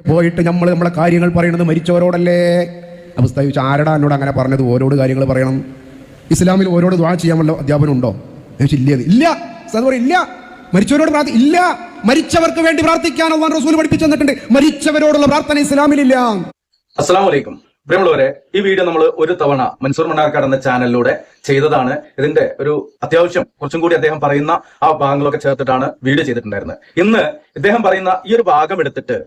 പോയിട്ട് നമ്മളെ കാര്യങ്ങൾ പറയുന്നത് മരിച്ചവരോടല്ലേ? അവസ്ഥ ചോദിച്ചാൽ ആരടാ എന്നോട് അങ്ങനെ പറഞ്ഞത്? ഓരോട് കാര്യങ്ങൾ പറയണം. ഇസ്ലാമിൽ ഓരോട് ദുആ ചെയ്യാമല്ലോ അധ്യാപനം ഉണ്ടോ? ഇല്ല. ഇല്ല. മരിച്ചവരോട് ഇല്ല. മരിച്ചവർക്ക് വേണ്ടി പ്രാർത്ഥിക്കാൻ അല്ലാഹു റസൂൽ പഠിപ്പിച്ചു തന്നിട്ടുണ്ട്. മരിച്ചവരോടുള്ള പ്രാർത്ഥന ഇസ്ലാമിലില്ല. അസ്സലാമു അലൈക്കും. പ്രിയമുള്ളവരെ, ഈ വീഡിയോ നമ്മൾ ഒരു തവണ മൻസൂർ മണ്ണാർക്കാട് എന്ന ചാനലിലൂടെ ചെയ്തതാണ്. ഇതിന്റെ ഒരു അത്യാവശ്യം കുറച്ചും കൂടി അദ്ദേഹം പറയുന്ന ആ ഭാഗങ്ങളൊക്കെ ചേർത്തിട്ടാണ് വീഡിയോ ചെയ്തിട്ടുണ്ടായിരുന്നത്. ഇന്ന് ഇദ്ദേഹം പറയുന്ന ഈ ഒരു ഭാഗം എടുത്തിട്ട്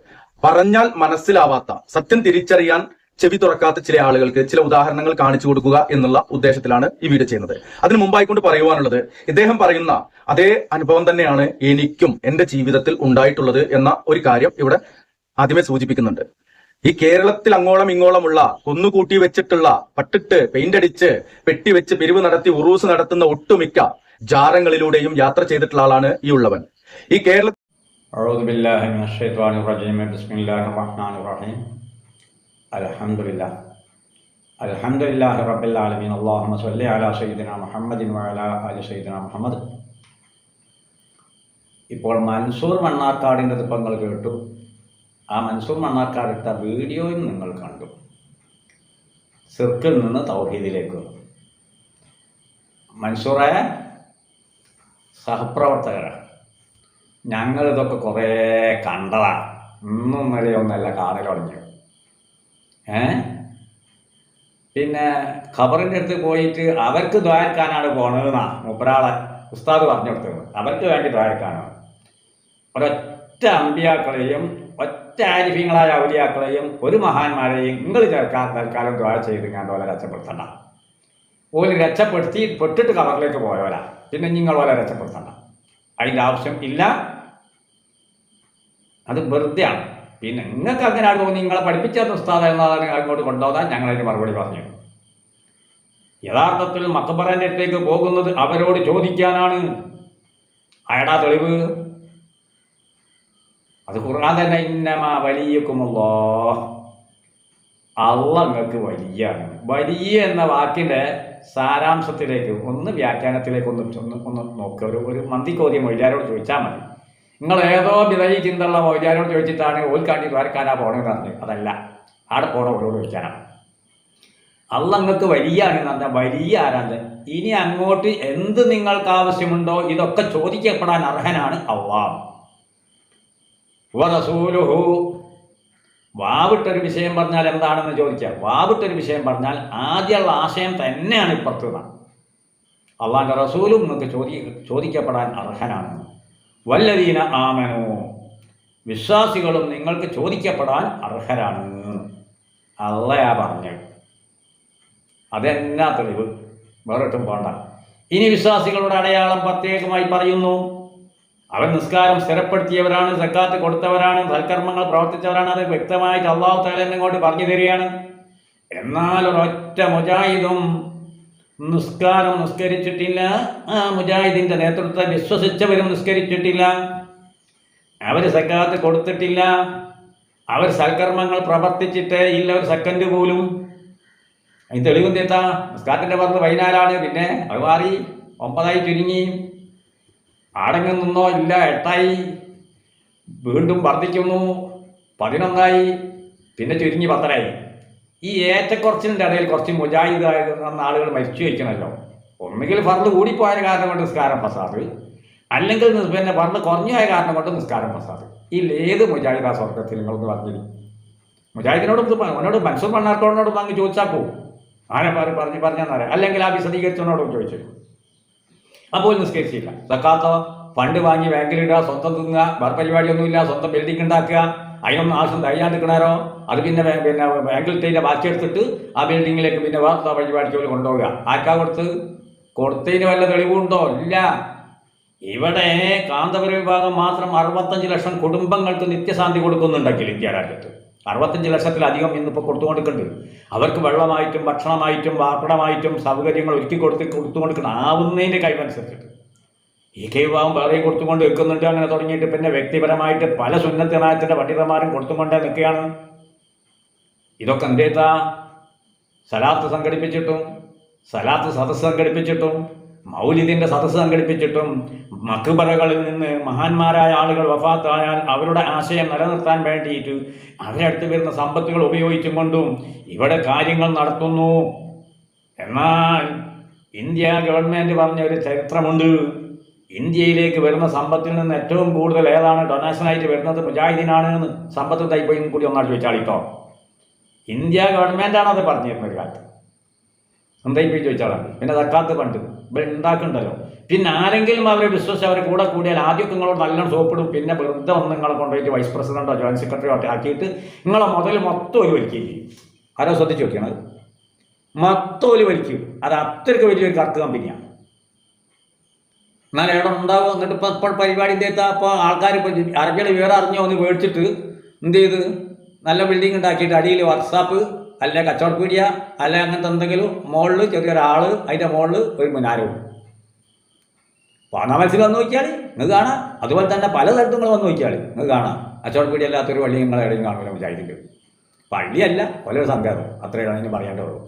പറഞ്ഞാൽ മനസ്സിലാവാത്ത, സത്യം തിരിച്ചറിയാൻ ചെവി തുറക്കാത്ത ചില ആളുകൾക്ക് ചില ഉദാഹരണങ്ങൾ കാണിച്ചു കൊടുക്കുക എന്നുള്ള ഉദ്ദേശത്തിലാണ് ഈ വീഡിയോ ചെയ്യുന്നത്. അതിന് മുമ്പായിക്കൊണ്ട് പറയുവാനുള്ളത്, ഇദ്ദേഹം പറയുന്ന അതേ അനുഭവം തന്നെയാണ് എനിക്കും എന്റെ ജീവിതത്തിൽ ഉണ്ടായിട്ടുള്ളത് എന്ന ഒരു കാര്യം ഇവിടെ ആദ്യമേ സൂചിപ്പിക്കുന്നുണ്ട്. ഈ കേരളത്തിൽ അങ്ങോളം ഇങ്ങോളമുള്ള കുന്നുകൂട്ടി വെച്ചിട്ടുള്ള പട്ടിട്ട് പെയിന്റ് അടിച്ച് പെട്ടിവെച്ച് പിരിവ് നടത്തി ഉറൂസ് നടത്തുന്ന ഒട്ടുമിക്ക ജാറങ്ങളിലൂടെയും യാത്ര ചെയ്തിട്ടുള്ള ആളാണ് ഈ ഉള്ളവൻ. ഈ കേരളത്തിൽ അൽഹംദുലില്ലാഹി റബ്ബിൽ ആലമീൻ. അല്ലാഹുമ്മ സ്വല്ലി അലാ സയ്യിദിനാ മുഹമ്മദിൻ വഅലാ ആലി സയ്യിദിനാ മുഹമ്മദ്. ഇപ്പോൾ മൻസൂർ മണ്ണാർക്കാടിൻ്റെ നിങ്ങൾ കേട്ടു. ആ മൻസൂർ മണ്ണാർക്കാട് ഇട്ട വീഡിയോയും നിങ്ങൾ കണ്ടു. സിർക്കിൽ നിന്ന് തൗഹീദിലേക്ക്. മൻസൂറെ, സഹപ്രവർത്തകരാണ് ഞങ്ങളിതൊക്കെ കുറേ കണ്ടതാണ്. ഇന്നും നിലയൊന്നല്ല കാണൽ തുടങ്ങിയത്. പിന്നെ ഖബറിൻ്റെ അടുത്ത് പോയിട്ട് അവർക്ക് ദ്വാരക്കാനാണ് പോണതെന്നാ മൂപ്പരാളെ ഉസ്താദ് പറഞ്ഞു കൊടുത്തത്. അവർക്ക് വേണ്ടി ദ്വാരക്കാനാണ്. ഒരൊറ്റ അമ്പിയാക്കളെയും ഒറ്റ ആരിഫ്യങ്ങളായ ഔലിയാക്കളെയും ഒരു മഹാന്മാരെയും നിങ്ങൾ ചേർക്കാൻ തൽക്കാലം ദ്വാര ചെയ്ത് കണ്ട് ഓലെ രക്ഷപ്പെടുത്തണ്ട. ഓല് പെട്ടിട്ട് ഖബറിലേക്ക് പോയോല. പിന്നെ നിങ്ങൾ ഓലെ രക്ഷപ്പെടുത്തണ്ട. അതിൻ്റെ ആവശ്യം ഇല്ല. അത് വെറുതെയാണ്. പിന്നെ നിങ്ങൾക്ക് അങ്ങനെ തോന്നി നിങ്ങളെ പഠിപ്പിച്ച ഉസ്താദ് എന്നതാണ് അങ്ങോട്ട് കൊണ്ടുപോകാൻ ഞങ്ങളതിന് മറുപടി പറഞ്ഞു. യഥാർത്ഥത്തിൽ മഖബറിന്റെ അടുത്തേക്ക് പോകുന്നത് അവരോട് ചോദിക്കാനാണ്. അയടാ തെളിവ്? അത് ഖുർആൻ തന്നെ, ഇന്നമാ വലിയക്കുമുല്ലാഹ്, അല്ലാഹ് നിങ്ങൾക്ക് വലിയാണ്. വലിയ എന്ന വാക്കിന്റെ സാരാംശത്തിലേക്ക് ഒന്ന് വ്യാഖ്യാനത്തിലേക്ക് ഒന്ന് നോക്കുക. ഒരു മന്തിക്കോതിയ മൊയ്യാരോട് ചോദിച്ചാൽ മതി. നിങ്ങൾ ഏതോ വിതയി ചിന്തയുള്ള മൗര്യാരോട് ചോദിച്ചിട്ടാണ് ഓൽക്കാണ്ടി ദ്വാരക്കാനാ പോകണമെന്ന് പറഞ്ഞത്. അതല്ല, ആടെ പോണ ഓരോട് ചോദിക്കാനാണ്. അല്ലാഹ് നിങ്ങൾക്ക് വലിയാണ് എന്ന് പറഞ്ഞാൽ വലിയ ആരാണ്? ഇനി അങ്ങോട്ട് എന്ത് നിങ്ങൾക്ക് ആവശ്യമുണ്ടോ ഇതൊക്കെ ചോദിക്കപ്പെടാൻ അർഹനാണ് അല്ലാഹ്. വറസൂലുഹു. വാവിട്ടൊരു വിഷയം പറഞ്ഞാൽ എന്താണെന്ന് ചോദിക്കുക. വാവിട്ടൊരു വിഷയം പറഞ്ഞാൽ ആദ്യമുള്ള ആശയം തന്നെയാണ് ഇപ്പുറത്തുനിന്ന്. അള്ളാഹിൻ്റെ റസൂലും നിങ്ങൾക്ക് ചോദിക്കപ്പെടാൻ അർഹനാണ്. വല്ലദീന ആമനു. വിശ്വാസികളും നിങ്ങൾക്ക് ചോദിക്കപ്പെടാൻ അർഹരാണ്. അള്ളയാ പറഞ്ഞത്. അതെന്നാ തെളിവ്? വേറിട്ടും പോണ്ട. ഇനി വിശ്വാസികളുടെ അടയാളം പ്രത്യേകമായി പറയുന്നു. അവർ നിസ്കാരം സ്ഥിരപ്പെടുത്തിയവരാണ്, സക്കാത്ത് കൊടുത്തവരാണ്, സൽക്കർമ്മങ്ങൾ പ്രവർത്തിച്ചവരാണ്. അത് വ്യക്തമായിട്ട് അള്ളാഹു തആല ഇങ്ങോട്ട് പറഞ്ഞു തരികയാണ്. എന്നാൽ ഒരൊറ്റ മുജാഹിദും നിസ്കാരം നിസ്കരിച്ചിട്ടില്ല. ആ മുജാഹിദിന്റെ നേതൃത്വത്തെ വിശ്വസിച്ചവരും നിസ്കരിച്ചിട്ടില്ല. അവർ സക്കാത്ത് കൊടുത്തിട്ടില്ല. അവർ സൽക്കർമ്മങ്ങൾ പ്രവർത്തിച്ചിട്ടേ ഇല്ല ഒരു സെക്കൻഡ് പോലും. അതിന് തെളിവും തെത്താ? നിസ്കാരത്തിന്റെ പറഞ്ഞ് 14 പിന്നെ അത് മാറി 9 ചുരുങ്ങി. ആടെങ്ങും നിന്നോ ഇല്ല, 8 വീണ്ടും വർദ്ധിക്കുന്നു, 11 പിന്നെ ചുരുങ്ങി 10. ഈ ഏറ്റക്കുറച്ചിൻ്റെ ഇടയിൽ കുറച്ച് മുജാഹിദ് എന്ന ആളുകൾ മരിച്ചു വയ്ക്കണമല്ലോ. ഒന്നുകിൽ ഫർദ് കൂടിപ്പോയ കാരണം കൊണ്ട് നിസ്കാരം ഫസാദ്, അല്ലെങ്കിൽ പിന്നെ ഫർദ് കുറഞ്ഞു പോയ കാരണം കൊണ്ട് നിസ്കാരം ഫസാദ്. ഏത് മുജാഹിദ് ആ സ്വർഗത്തിൽ നിങ്ങളൊന്ന് പറഞ്ഞില്ല? മുജാഹിദിനോട് മൻസൂർ മണ്ണാർക്കാടിനോടൊന്നും അങ്ങ് ചോദിച്ചാക്കൂ. ആരെ പറഞ്ഞാൽ അല്ലെങ്കിൽ ആ വിശദീകരിച്ചവനോടും ചോദിച്ചു. അപ്പോൾ നിസ്കരിച്ചില്ല. സക്കാത്തോ? ഫണ്ട് വാങ്ങി ബാങ്കിലിടുക, സ്വന്തം തിന്നുക, വേറെ പരിപാടിയൊന്നുമില്ല, സ്വന്തം ബിൽഡിംഗ് ഉണ്ടാക്കുക, അതിനൊന്നും ആവശ്യം കഴിയാണ്ടിരിക്കണാരോ. അത് പിന്നെ ബാങ്കിലിട്ടതിൻ്റെ ബാക്കി എടുത്തിട്ട് ആ ബിൽഡിങ്ങിലേക്ക് പിന്നെ വേറെ പരിപാടിക്ക് പോലും കൊണ്ടുപോവുക. ആർക്കാ കൊടുത്തതിന് വല്ല തെളിവുണ്ടോ? ഇല്ല. ഇവിടെ കാന്തപുര വിഭാഗം മാത്രം 65 ലക്ഷം കുടുംബങ്ങൾക്ക് നിത്യശാന്തി കൊടുക്കുന്നുണ്ടെങ്കിൽ ഇന്ത്യ രാജ്യത്ത് 65 ലക്ഷത്തിലധികം ഇന്നിപ്പോൾ കൊടുത്തുകൊണ്ടിരിക്കുന്നുണ്ട്. അവർക്ക് വെള്ളമായിട്ടും ഭക്ഷണമായിട്ടും വാർപ്പിടമായിട്ടും സൗകര്യങ്ങൾ ഒരുക്കി കൊടുത്തുകൊണ്ടിരിക്കണം ആവുന്നതിൻ്റെ കഴിവനുസരിച്ചിട്ട്. ഈ വിഭാഗം വേറെയും കൊടുത്തുകൊണ്ട് വെക്കുന്നുണ്ട്. അങ്ങനെ തുടങ്ങിയിട്ട് പിന്നെ വ്യക്തിപരമായിട്ട് പല സുന്നത്തനായത്തിൻ്റെ പണ്ഡിതന്മാരും കൊടുത്തുകൊണ്ടേ നിൽക്കുകയാണ്. ഇതൊക്കെ എന്തേത്താ? സലാത്ത് സംഘടിപ്പിച്ചിട്ടും സലാത്ത് സദസ്സ് സംഘടിപ്പിച്ചിട്ടും മൗലിദിൻ്റെ സദസ്സ് സംഘടിപ്പിച്ചിട്ടും മക്ബറകളിൽ നിന്ന് മഹാന്മാരായ ആളുകൾ വഫാത്തായാൽ അവരുടെ ആശയം നിലനിർത്താൻ വേണ്ടിയിട്ട് അവരടുത്ത് വരുന്ന സമ്പത്തുകൾ ഉപയോഗിച്ചും കൊണ്ടും ഇവിടെ കാര്യങ്ങൾ നടത്തുന്നു. എന്നാൽ ഇന്ത്യ ഗവൺമെൻറ് പറഞ്ഞ ഒരു ചരിത്രമുണ്ട്. ഇന്ത്യയിലേക്ക് വരുന്ന സമ്പത്തിൽ നിന്ന് ഏറ്റവും കൂടുതൽ ഏതാണ് ഡൊണേഷനായിട്ട് വരുന്നത്? മുജാഹിദീനാണ് എന്ന്. സമ്പത്ത് തൈപ്പോയും കൂടി ഒന്നാട് ചോദിച്ചാളിട്ടോ. ഇന്ത്യ ഗവൺമെൻറ്റാണ് അത് പറഞ്ഞിരുന്നത് ഒരു കാലത്ത്. എന്തായിപ്പോയി ചോദിച്ചാൽ പിന്നെ സക്കാത്ത് ഫണ്ട് ഇവിടെ ഉണ്ടാക്കുന്നുണ്ടല്ലോ. പിന്നെ ആരെങ്കിലും അവരെ വിശ്വസിച്ച് അവരെ കൂടെ കൂടിയാൽ ആദ്യം നിങ്ങളോട് നല്ലോണം സോപ്പിടും. പിന്നെ വെറുതെ ഒന്ന് നിങ്ങളെ കൊണ്ടുപോയിട്ട് വൈസ് പ്രസിഡന്റോ ജോയിന്റ് സെക്രട്ടറിയോ ആക്കിയിട്ട് നിങ്ങളെ മുതൽ മൊത്തം ഒരു വലിക്കുകയും ചെയ്യും. ആരോ ശ്രദ്ധിച്ച് നോക്കിയാണ്? മൊത്തം ഒരു വലിക്കും. അത് അത്രയ്ക്ക് വലിയൊരു കറുത്ത് കമ്പനിയാണ്. എന്നാൽ എവിടെ ഉണ്ടാവും? എന്നിട്ട് ഇപ്പോൾ പരിപാടി എന്തെത്താ? അപ്പോൾ ആൾക്കാർ ഇപ്പോൾ അറബികൾ വിവരം അറിഞ്ഞോ ഒന്ന് മേടിച്ചിട്ട് എന്ത് ചെയ്ത് നല്ല ബിൽഡിംഗ് ഉണ്ടാക്കിയിട്ട് അടിയിൽ വർക്ക്ഷോപ്പ് അല്ലെ കച്ചവട പീടിയ അല്ലെ അങ്ങനത്തെ എന്തെങ്കിലും മുകളിൽ ചെറിയൊരാൾ, അതിൻ്റെ മുകളിൽ ഒരു മുനാരവും. പാണ മനസ്സിൽ വന്ന് നോക്കിയാൽ നിങ്ങൾ കാണാം. അതുപോലെ തന്നെ പല സ്ഥലത്തും നിങ്ങൾ വന്ന് നോക്കിയാൽ നിങ്ങൾ കാണാം. കച്ചവട പീടിയ അല്ലാത്തൊരു പള്ളി നിങ്ങൾ എവിടെയും കാണുമല്ലോ വിചാരിക്കും. പള്ളിയല്ല, ഓരോ സംഘം. അത്രയാണ് അതിന് പറയേണ്ടതുള്ളൂ.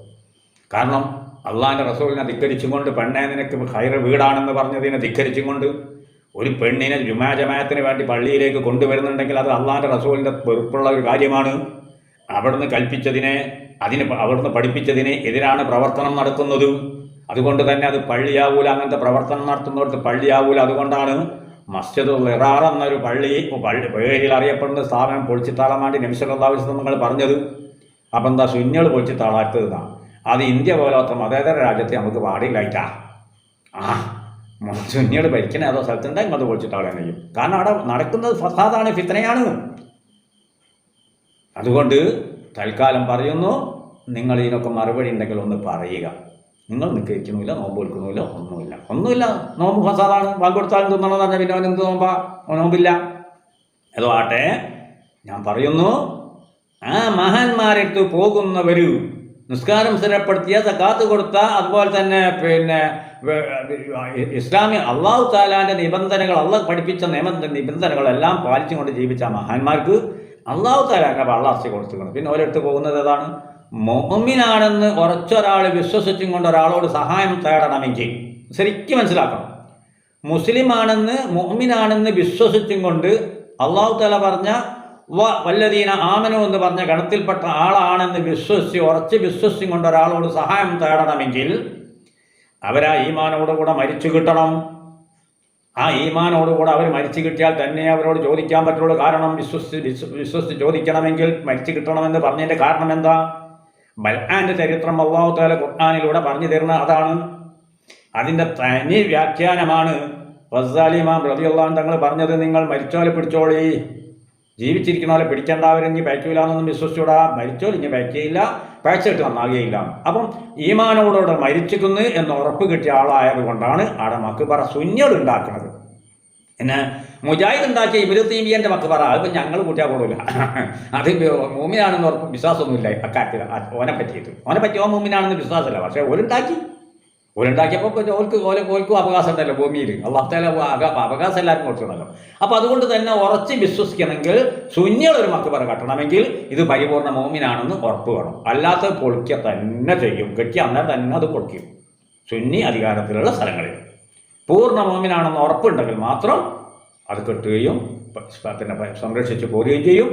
കാരണം അള്ളാഹിൻ്റെ റസൂലിനെ ധിക്കരിച്ചും കൊണ്ട് പെണ്ണെ നിനക്ക് ഹൈർ വീടാണെന്ന് പറഞ്ഞതിനെ ധിക്കരിച്ചും കൊണ്ട് ഒരു പെണ്ണിനെ ജമാഅത്തിന് വേണ്ടി പള്ളിയിലേക്ക് കൊണ്ടുവരുന്നുണ്ടെങ്കിൽ അത് അള്ളാഹിൻ്റെ റസൂലിൻ്റെ വെറുപ്പുള്ള ഒരു കാര്യമാണ്. അവിടുന്ന് കൽപ്പിച്ചതിനെ അവിടുന്ന് പഠിപ്പിച്ചതിന് എതിരാണ് പ്രവർത്തനം നടത്തുന്നത്. അതുകൊണ്ട് തന്നെ അത് പള്ളിയാവൂല. അങ്ങനത്തെ പ്രവർത്തനം നടത്തുന്നിടത്ത് പള്ളിയാവൂല. അതുകൊണ്ടാണ് മസ്ജിദുൽ ഇറാർ എന്നൊരു പള്ളി പേരിൽ അറിയപ്പെടുന്ന സ്ഥാപനം പൊളിച്ചിത്താളാൻ വേണ്ടി നബി സല്ലല്ലാഹു അലൈഹി വസല്ലം നിങ്ങൾ പറഞ്ഞത്. അപ്പം എന്താ സുന്നികൾ പൊളിച്ചിത്താളാത്തതാണ്. അത് ഇന്ത്യ പോലത്തെ മതേതര രാജ്യത്തെ നമുക്ക് പാടില്ലായിട്ടാ. സുന്നികൾ ഭരിക്കണേ അതോ സ്ഥലത്തുണ്ടെങ്കിൽ അത് പൊളിച്ചിത്താളാൻ കഴിയും. കാരണം അവിടെ നടക്കുന്നത് ഫസാദാണ്, ഫിത്നയാണ്. അതുകൊണ്ട് തൽക്കാലം പറയുന്നു, നിങ്ങൾ ഇതിനൊക്കെ മറുപടി ഉണ്ടെങ്കിൽ ഒന്ന് പറയുക. നിങ്ങൾ നിൽക്കണില്ല, നോമ്പ് എടുക്കണമില്ല, ഒന്നുമില്ല. നോമ്പ് ഫസാദാണ്. വാങ്ങ് കൊടുത്താലും തിന്നണമെന്ന് പറഞ്ഞാൽ പിന്നെ അവൻ എന്ത് നോമ്പില്ല. അതോ ആട്ടെ, ഞാൻ പറയുന്നു, ആ മഹാന്മാരെടുത്ത് പോകുന്നവർ നിസ്കാരം സ്ഥിരപ്പെടുത്തിയ, സക്കാത്ത് കൊടുത്ത, അതുപോലെ തന്നെ പിന്നെ ഇസ്ലാമിക അള്ളാഹു താലാൻ്റെ നിബന്ധനകൾ, അള്ളാഹ് പഠിപ്പിച്ച നിബന്ധനകളെല്ലാം പാലിച്ചുകൊണ്ട് ജീവിച്ച മഹാന്മാർക്ക് അള്ളാഹു താലാൻ്റെ വള്ളാർച്ച കൊടുത്തിട്ടുണ്ട്. പിന്നെ ഓരോരുത്തർ പോകുന്നത് ഏതാണ്? മുഅ്മിനാണെന്ന് ഉറച്ചൊരാൾ വിശ്വസിച്ചും കൊണ്ട് ഒരാളോട് സഹായം തേടണമെങ്കിൽ ശരിക്കും മനസ്സിലാക്കണം. മുസ്ലിമാണെന്ന് മുഅ്മിനാണെന്ന് വിശ്വസിച്ചും കൊണ്ട് അള്ളാഹു താല പറഞ്ഞ വല്ലദീന ആമനു എന്ന് പറഞ്ഞ ഗണത്തിൽപ്പെട്ട ആളാണെന്ന് ഉറച്ച് വിശ്വസിച്ചും കൊണ്ട് ഒരാളോട് സഹായം തേടണമെങ്കിൽ അവരാ ഈമാനോടുകൂടെ മരിച്ചു കിട്ടണം. ആ ഈമാനോടുകൂടെ അവർ മരിച്ചു കിട്ടിയാൽ തന്നെ അവരോട് ചോദിക്കാൻ പറ്റുള്ളൂ. കാരണം വിശ്വസിച്ച് ചോദിക്കണമെങ്കിൽ മരിച്ചു കിട്ടണമെന്ന് പറഞ്ഞതിൻ്റെ കാരണം എന്താ? ബൽആന്റെ ചരിത്രം അല്ലാഹു തആല ഖുർആനിലൂടെ പറഞ്ഞു തരുന്ന അതാണ്. അതിൻ്റെ തനി വ്യാഖ്യാനമാണ് ഗസാലി ഇമാം റളിയല്ലാഹു അൻഹു തങ്ങൾ പറഞ്ഞത്. നിങ്ങൾ മരിച്ചോലെ പിടിച്ചോളി, ജീവിച്ചിരിക്കണോലെ പിടിക്കേണ്ടവരെങ്കിൽ പയക്കില്ലാന്നൊന്നും വിശ്വസിച്ചൂടാ. മരിച്ചോൽ ഇനി പയക്കുകയില്ല, പയച്ചിട്ട് നന്നാകുകയില്ല. അപ്പം ഈമാനോടോടെ മരിച്ചിരിക്കുന്നു എന്ന് ഉറപ്പ് കിട്ടിയ ആളായത് കൊണ്ടാണ് അവിടെ മക്ബറ സുന്നികൾ ഉണ്ടാക്കുന്നത്. പിന്നെ മുജാഹിദ് ഉണ്ടാക്കിയ ഇബ്നു തൈമിയ്യന്റെ മക്ബറ അതിപ്പോൾ ഞങ്ങൾ കൂട്ടിയാൽ പോകില്ല. അത് മൂമിനാണെന്ന് ഉറപ്പ് വിശ്വാസമൊന്നുമില്ല അക്കാര്യത്തിൽ. ഓനെ പറ്റി ഓ മൂമിനാണെന്ന് വിശ്വാസമല്ല. പക്ഷേ ഓരുണ്ടാക്കിയപ്പോൾ ഓൽക്കും അവകാശം ഉണ്ടല്ലോ ഭൂമിയിൽ. അല്ലാഹു തആല അവകാശം എല്ലാവർക്കും കൊടുക്കണമല്ലോ. അപ്പോൾ അതുകൊണ്ട് തന്നെ ഉറച്ച് വിശ്വസിക്കണമെങ്കിൽ സുന്നികളൊരു മക്ബറ കെട്ടണമെങ്കിൽ ഇത് പരിപൂർണ്ണ മോമിനാണെന്ന് ഉറപ്പ് വേണം. അല്ലാത്ത പൊളിക്കുക തന്നെ ചെയ്യും. കെട്ടി അന്നേരം തന്നെ അത് പൊളിക്കും. സുന്നി അധികാരത്തിലുള്ള സ്ഥലങ്ങളിൽ പൂർണ്ണ മോമിനാണെന്ന് ഉറപ്പുണ്ടെങ്കിൽ മാത്രം അത് കെട്ടുകയും പിന്നെ സംരക്ഷിച്ച് പോരുകയും ചെയ്യും.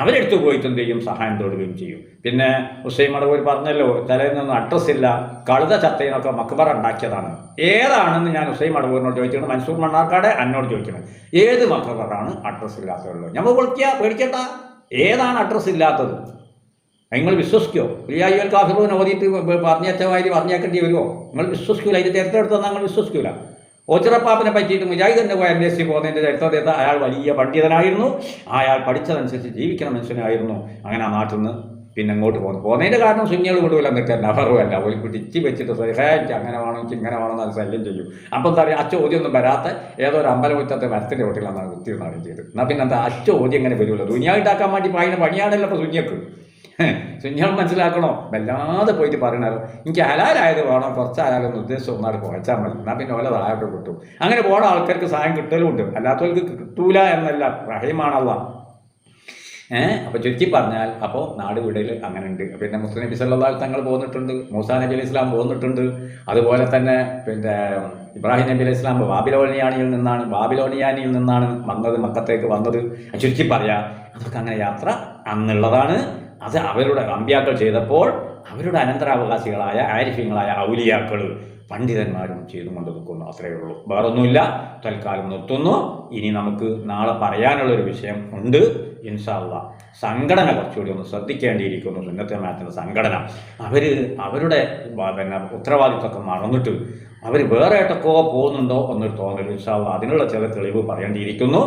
അവരെടുത്ത് പോയിട്ട് എന്ത് ചെയ്യും? സഹായം തേടുകയും ചെയ്യും. പിന്നെ ഹുസൈൻ മടവൂർ പറഞ്ഞല്ലോ, തലേന്നൊന്നും അഡ്രസ്സില്ല, കഴുത ചത്തയിനൊക്കെ മക്ബറ ഉണ്ടാക്കിയതാണ്. ഏതാണെന്ന് ഞാൻ ഹുസൈൻ മടവൂരിനോട് ചോദിച്ചിട്ടുണ്ട്. മൻസൂർ മണ്ണാർക്കാട് എന്നോട് ചോദിക്കണം, ഏത് മക്ബറാണ് അഡ്രസ്സ് ഇല്ലാത്തതുള്ളൂ? നമ്മൾ പേടിക്കണ്ട, ഏതാണ് അഡ്രസ്സ് ഇല്ലാത്തത്? നിങ്ങൾ വിശ്വസിക്കുമോ? ലിയായുൽ കാഫിറൂൻ ഓതിയിട്ട് പറഞ്ഞേക്കേണ്ടി വരുമോ? നിങ്ങൾ വിശ്വസിക്കൂല. അതിൻ്റെ ചരിത്രം എടുത്താൽ നിങ്ങൾ വിശ്വസിക്കൂല. ഓച്ചിറപ്പാപ്പിനെ പറ്റിയിട്ട് മുജാഹിദിൻ്റെ പോയി അന്വേഷിച്ച് പോകുന്നതിൻ്റെ ചരിത്രത്തെ അയാൾ വലിയ പണ്ഡിതനായിരുന്നു. അയാൾ പഠിച്ചതനുസരിച്ച് ജീവിക്കണ മനുഷ്യനായിരുന്നു. അങ്ങനെ ആ നാട്ടിൽ നിന്ന് പിന്നെ അങ്ങോട്ട് പോകുന്നതിൻ്റെ കാരണം സുന്നികൾ വിടുവില്ല, എന്നിട്ട് നഫറുമല്ല ഒരു പിടിച്ച് വെച്ചിട്ട് എനിക്ക് അങ്ങനെ വേണം, എനിക്ക് ഇങ്ങനെ വേണമെന്ന് അത് ശല്യം ചെയ്യും. അപ്പം എന്താ പറയുക, ചോദ്യമൊന്നും വരാത്ത ഏതോ ഒരു അമ്പലമുറ്റത്തെ മരത്തിൻ്റെ വീട്ടിലാണ് കുത്തിയിരുന്നാണ് ചെയ്ത്. എന്നാൽ പിന്നെ എന്താ ചോദ്യം എങ്ങനെ വരുമല്ലോ? ദുനിയായിട്ടാക്കാൻ വേണ്ടി പായുന്ന പണിയാണല്ലോ ഇപ്പോൾ സുന്നിയക്ക്. സുന്നികൾ മനസ്സിലാക്കണോ? വല്ലാതെ പോയിട്ട് പറയണല്ലോ, എനിക്ക് ഹലാലായത് വേണം, കുറച്ചായാലും ഉദ്ദേശം ഒന്നാട് കുഴച്ചാൽ മതി, എന്നാൽ പിന്നെ ഓല സഹായമൊക്കെ കിട്ടും. അങ്ങനെ പോണ ആൾക്കാർക്ക് സഹായം കിട്ടലുമുണ്ട്, അല്ലാത്തവർക്ക് കിട്ടൂല എന്നല്ല. റഹീമാണല്ല. അപ്പോൾ ചുരുക്കി പറഞ്ഞാൽ അപ്പോൾ നാട് വീടയിൽ അങ്ങനെ ഉണ്ട്. പിന്നെ മുസ്ലിം നബി സല്ലല്ലാഹു അലൈഹി തങ്ങൾ പോന്നിട്ടുണ്ട്, മൂസാ നബി അലൈഹി ഇസ്ലാം പോന്നിട്ടുണ്ട്, അതുപോലെ തന്നെ പിന്നെ ഇബ്രാഹിം നബി അലൈഹി ഇസ്ലാം ബാബിലോണിയാനിയിൽ നിന്നാണ് വന്നത്, മക്കത്തേക്ക് വന്നത്. ചുരുക്കി പറയാം, അതൊക്കെ അങ്ങനെ യാത്ര അന്നുള്ളതാണ്. അത് അവരുടെ അമ്പ്യാക്കൾ ചെയ്തപ്പോൾ അവരുടെ അനന്തരാവകാശികളായ ആരിഫ്യങ്ങളായ ഔലിയാക്കൾ പണ്ഡിതന്മാരും ചെയ്തുകൊണ്ട് നിൽക്കുന്നു. അത്രയേ ഉള്ളൂ, വേറൊന്നുമില്ല. തൽക്കാലം നിർത്തുന്നു. ഇനി നമുക്ക് നാളെ പറയാനുള്ളൊരു വിഷയം ഉണ്ട് ഇൻഷാ അല്ലാഹ്. സംഘടന കുറച്ചുകൂടി ഒന്ന് ശ്രദ്ധിക്കേണ്ടിയിരിക്കുന്നു. സുന്നത്ത് ജമാഅത്തിന്റെ സംഘടന അവരുടെ പിന്നെ ഉത്തരവാദിത്വമൊക്കെ മറന്നിട്ട് അവർ വേറെ ഏട്ടൊക്കെ പോകുന്നുണ്ടോ എന്നൊരു തോന്നൽ. ഇൻഷാ അല്ലാഹ് അതിനുള്ള ചില തെളിവ് പറയേണ്ടിയിരിക്കുന്നു.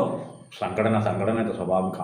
സംഘടനയുടെ സ്വഭാവം